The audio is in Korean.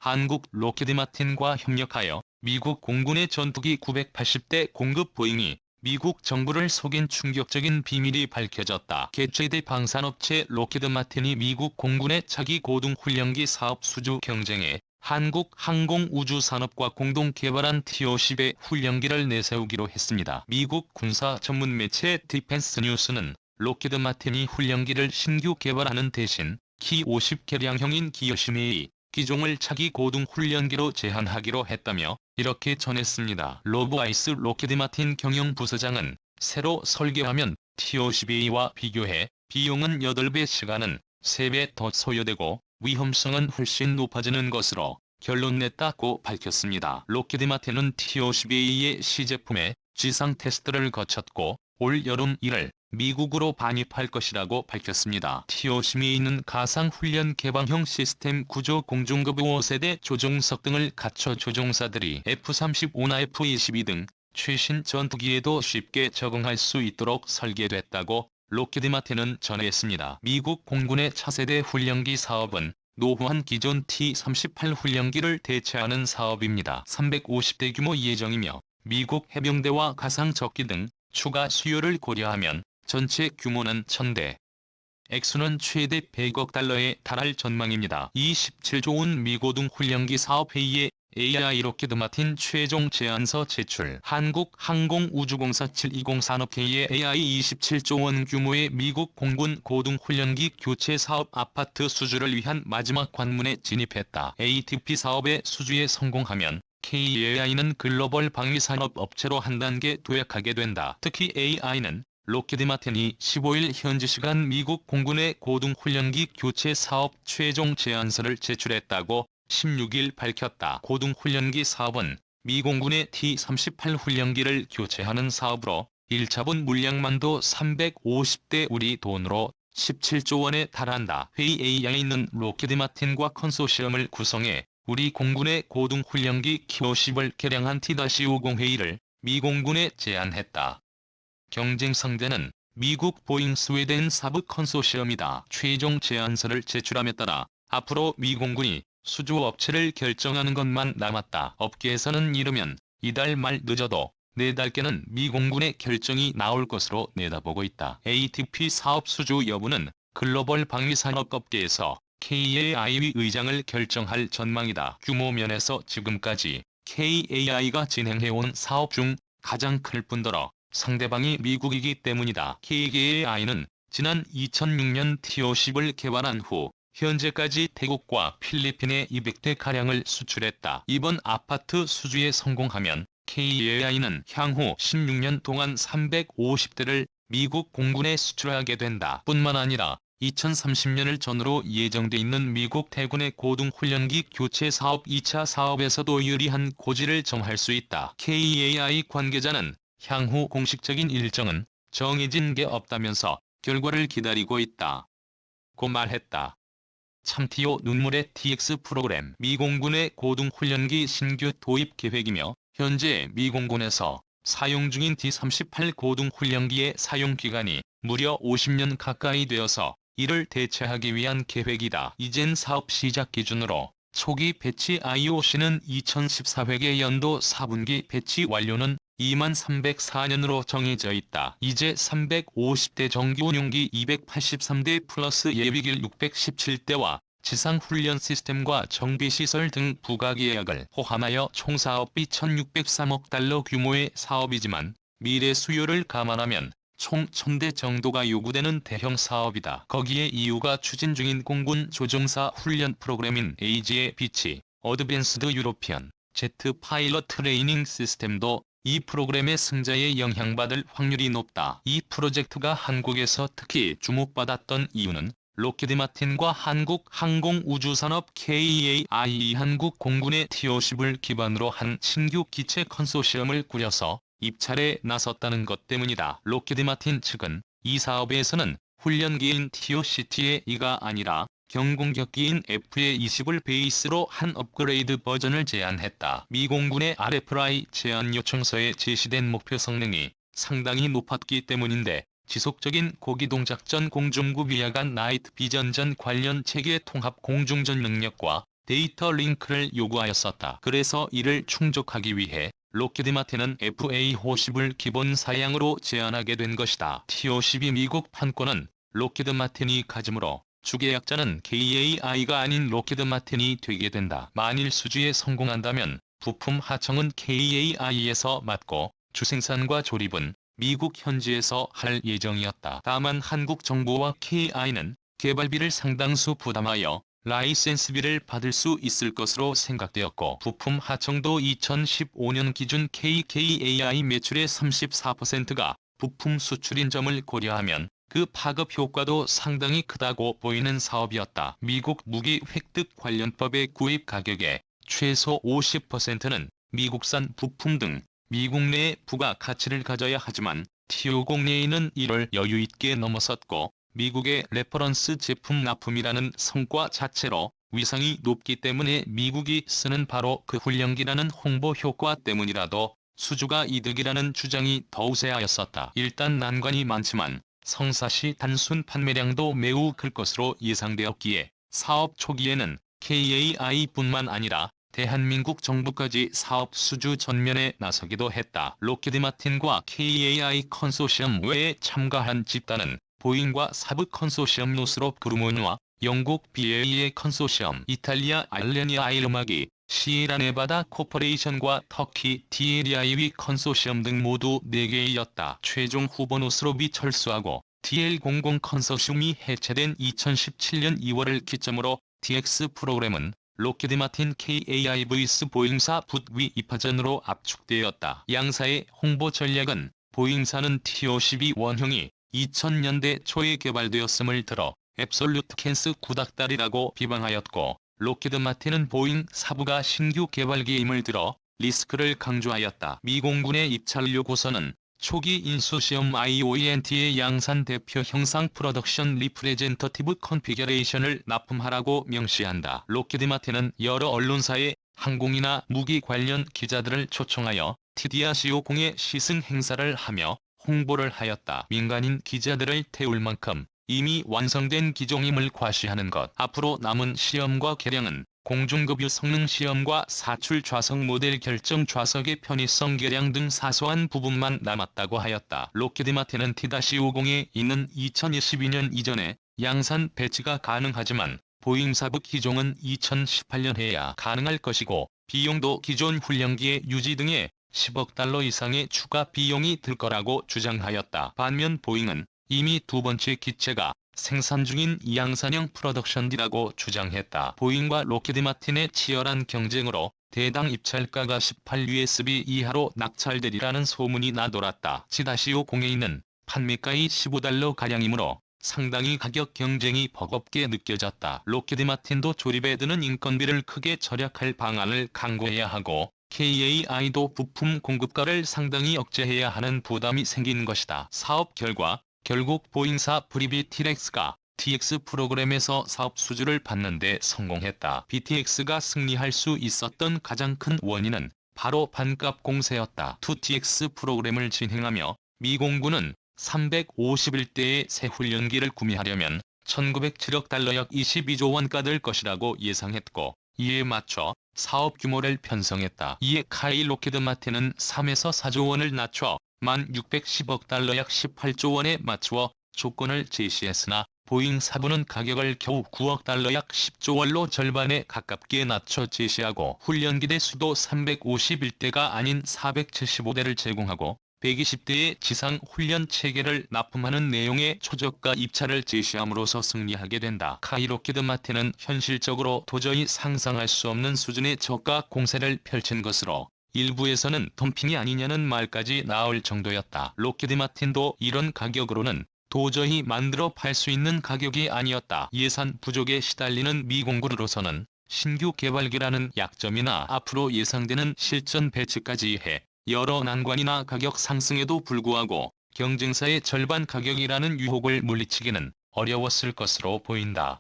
한국 로키드 마틴과 협력하여 미국 공군의 전투기 980대 공급 보잉이 미국 정부를 속인 충격적인 비밀이 밝혀졌다. 개최대 방산업체 로키드 마틴이 미국 공군의 차기 고등훈련기 사업 수주 경쟁에 한국 항공우주산업과 공동 개발한 T-50의 훈련기를 내세우기로 했습니다. 미국 군사 전문 매체 디펜스 뉴스는 로키드 마틴이 훈련기를 신규 개발하는 대신 Ki-50 개량형인 기어시메이 기종을 차기 고등 훈련기로 제한하기로 했다며 이렇게 전했습니다. 로브 아이스 로키드 마틴 경영부서장은 새로 설계하면 T-50A와 비교해 비용은 8배, 시간은 3배 더 소요되고 위험성은 훨씬 높아지는 것으로 결론 냈다고 밝혔습니다. 로키드 마틴은 T-50A의 시제품의 지상 테스트를 거쳤고 올 여름 이를 미국으로 반입할 것이라고 밝혔습니다. T-50A는 가상훈련 개방형 시스템 구조 공중급 5세대 조종석 등을 갖춰 조종사들이 F-35나 F-22 등 최신 전투기에도 쉽게 적응할 수 있도록 설계됐다고 로키드 마틴은 전했습니다. 미국 공군의 차세대 훈련기 사업은 노후한 기존 T-38 훈련기를 대체하는 사업입니다. 350대 규모 예정이며 미국 해병대와 가상적기 등 추가 수요를 고려하면 전체 규모는 1000대, 액수는 최대 100억 달러에 달할 전망입니다. 27조 원 미고등 훈련기 사업 회의에 AI 로키드 마틴 최종 제안서 제출. 한국항공우주공사 720 산업회의에 AI 27조 원 규모의 미국 공군 고등 훈련기 교체 사업 아파트 수주를 위한 마지막 관문에 진입했다. ATP 사업의 수주에 성공하면 KAI는 글로벌 방위산업 업체로 한 단계 도약하게 된다. 특히 AI는 로키드 마틴이 15일 현지 시간 미국 공군의 고등훈련기 교체 사업 최종 제안서를 제출했다고 16일 밝혔다. 고등훈련기 사업은 미 공군의 T-38 훈련기를 교체하는 사업으로 1차분 물량만도 350대 우리 돈으로 17조 원에 달한다. 회의 AI는 로키드 마틴과 컨소시엄을 구성해 우리 공군의 고등훈련기 Ki-50을 개량한 T-50 회의를 미 공군에 제안했다. 경쟁 상대는 미국 보잉 스웨덴 사브 컨소시엄이다. 최종 제안서를 제출함에 따라 앞으로 미 공군이 수주업체를 결정하는 것만 남았다. 업계에서는 이르면 이달 말 늦어도 내달께는 미 공군의 결정이 나올 것으로 내다보고 있다. ATP 사업 수주 여부는 글로벌 방위산업 업계에서 KAI 의장을 결정할 전망이다. 규모 면에서 지금까지 KAI가 진행해온 사업 중 가장 클 뿐더러 상대방이 미국이기 때문이다. KAI는 지난 2006년 T-50을 개발한 후 현재까지 태국과 필리핀에 200대가량을 수출했다. 이번 아파트 수주에 성공하면 KAI는 향후 16년 동안 350대를 미국 공군에 수출하게 된다. 뿐만 아니라 2030년을 전후로 예정돼 있는 미국 대군의 고등훈련기 교체 사업 2차 사업에서도 유리한 고지를 정할 수 있다. KAI 관계자는 향후 공식적인 일정은 정해진 게 없다면서 결과를 기다리고 있다 고 말했다. 참티오 눈물의 TX 프로그램. 미 공군의 고등훈련기 신규 도입 계획이며 현재 미 공군에서 사용 중인 D-38 고등훈련기의 사용기간이 무려 50년 가까이 되어서 이를 대체하기 위한 계획이다. 이젠 사업 시작 기준으로 초기 배치 IOC는 2014회계 연도 4분기 배치 완료는 2304년으로 정해져 있다. 이제 350대 정기 운용기 283대 플러스 예비길 617대와 지상훈련 시스템과 정비시설 등 부가계약을 포함하여 총 사업비 1603억 달러 규모의 사업이지만 미래 수요를 감안하면 총 1000대 정도가 요구되는 대형 사업이다. 거기에 EU가 추진 중인 공군 조종사 훈련 프로그램인 AG의 비치, 어드밴스드 유로피언, 제트 파일럿 트레이닝 시스템도 이 프로그램의 승자에 영향받을 확률이 높다. 이 프로젝트가 한국에서 특히 주목받았던 이유는 로키드 마틴과 한국 항공우주산업 KAI 한국 공군의 T-50을 기반으로 한 신규 기체 컨소시엄을 꾸려서 입찰에 나섰다는 것 때문이다. 로키드 마틴 측은 이 사업에서는 훈련기인 TOCT의-2가 아니라 경공격기인 FA-20을 베이스로 한 업그레이드 버전을 제안했다. 미 공군의 RFI 제안 요청서에 제시된 목표 성능이 상당히 높았기 때문인데 지속적인 고기동작전 공중구 위야간 나이트 비전전 관련 체계 통합 공중전 능력과 데이터 링크를 요구하였었다. 그래서 이를 충족하기 위해 록히드 마틴은 FA50을 기본 사양으로 제안하게 된 것이다. T-52 미국 판권은 록히드 마틴이 가지므로 주계약자는 KAI가 아닌 록히드 마틴이 되게 된다. 만일 수주에 성공한다면 부품 하청은 KAI에서 맡고 주생산과 조립은 미국 현지에서 할 예정이었다. 다만 한국 정부와 KAI는 개발비를 상당수 부담하여 라이센스비를 받을 수 있을 것으로 생각되었고 부품 하청도 2015년 기준 KKAI 매출의 34%가 부품 수출인 점을 고려하면 그 파급 효과도 상당히 크다고 보이는 사업이었다. 미국 무기 획득 관련법의 구입 가격의 최소 50%는 미국산 부품 등 미국 내에 부가 가치를 가져야 하지만 T-50 내에는 이를 여유있게 넘어섰고 미국의 레퍼런스 제품 납품이라는 성과 자체로 위상이 높기 때문에 미국이 쓰는 바로 그 훈련기라는 홍보 효과 때문이라도 수주가 이득이라는 주장이 더 우세하였었다. 일단 난관이 많지만 성사시 단순 판매량도 매우 클 것으로 예상되었기에 사업 초기에는 KAI뿐만 아니라 대한민국 정부까지 사업 수주 전면에 나서기도 했다. 록히드 마틴과 KAI 컨소시엄 외에 참가한 집단은 보잉과 사브 컨소시엄 노스롭 그루먼과 영국 BAE의 컨소시엄, 이탈리아 알레니아 아이르마기, 시에라 네바다 코퍼레이션과 터키 DLIV 컨소시엄 등 모두 4개이었다. 최종 후보 노스롭이 철수하고 DL00 컨소시엄이 해체된 2017년 2월을 기점으로 DX 프로그램은 록히드 마틴 KAI vs 보잉사 붙위 2파전으로 압축되었다. 양사의 홍보 전략은 보잉사는 T-52 원형이 2000년대 초에 개발되었음을 들어 앱솔루트 캔스 구닥다리라고 비방하였고 록히드 마틴은 보잉 사부가 신규 개발기임을 들어 리스크를 강조하였다. 미 공군의 입찰 요구서는 초기 인수시험 IOENT의 양산 대표 형상 프로덕션 리프레젠터티브 컨피겨레이션을 납품하라고 명시한다. 록히드 마틴은 여러 언론사의 항공이나 무기 관련 기자들을 초청하여 TDR-C50의 시승 행사를 하며 홍보를 하였다. 민간인 기자들을 태울 만큼 이미 완성된 기종임을 과시하는 것. 앞으로 남은 시험과 개량은 공중급유 성능 시험과 사출 좌석 모델 결정 좌석의 편의성 개량 등 사소한 부분만 남았다고 하였다. 록히드 마틴은 T-50에 있는 2022년 이전에 양산 배치가 가능하지만 보잉 사부 기종은 2018년에야 가능할 것이고 비용도 기존 훈련기의 유지 등에 10억 달러 이상의 추가 비용이 들 거라고 주장하였다. 반면 보잉은 이미 두 번째 기체가 생산 중인 양산형 프로덕션디라고 주장했다. 보잉과 록히드 마틴의 치열한 경쟁으로 대당 입찰가가 18USB 이하로 낙찰되리라는 소문이 나돌았다. T-50에는 판매가이 15달러가량이므로 상당히 가격 경쟁이 버겁게 느껴졌다. 록히드 마틴도 조립에 드는 인건비를 크게 절약할 방안을 강구해야 하고 KAI도 부품 공급가를 상당히 억제해야 하는 부담이 생긴 것이다. 사업 결과 결국 보잉사 브리비 T-Rex가 TX 프로그램에서 사업 수주를 받는 데 성공했다. BTX가 승리할 수 있었던 가장 큰 원인은 바로 반값 공세였다. 2TX 프로그램을 진행하며 미 공군은 351대의 새 훈련기를 구매하려면 1907억 달러 약 22조 원가 들 것이라고 예상했고 이에 맞춰 사업 규모를 편성했다. 이에 카이 록히드 마틴은 3에서 4조 원을 낮춰 1610억 달러 약 18조 원에 맞추어 조건을 제시했으나 보잉 사부는 가격을 겨우 9억 달러 약 10조 원로 절반에 가깝게 낮춰 제시하고 훈련기대 수도 351대가 아닌 475대를 제공하고 120대의 지상 훈련 체계를 납품하는 내용의 초저가 입찰을 제시함으로써 승리하게 된다. 카이 록히드 마틴은 현실적으로 도저히 상상할 수 없는 수준의 저가 공세를 펼친 것으로 일부에서는 덤핑이 아니냐는 말까지 나올 정도였다. 록히드 마틴도 이런 가격으로는 도저히 만들어 팔 수 있는 가격이 아니었다. 예산 부족에 시달리는 미 공군으로서는 신규 개발기라는 약점이나 앞으로 예상되는 실전 배치까지 해 여러 난관이나 가격 상승에도 불구하고 경쟁사의 절반 가격이라는 유혹을 물리치기는 어려웠을 것으로 보인다.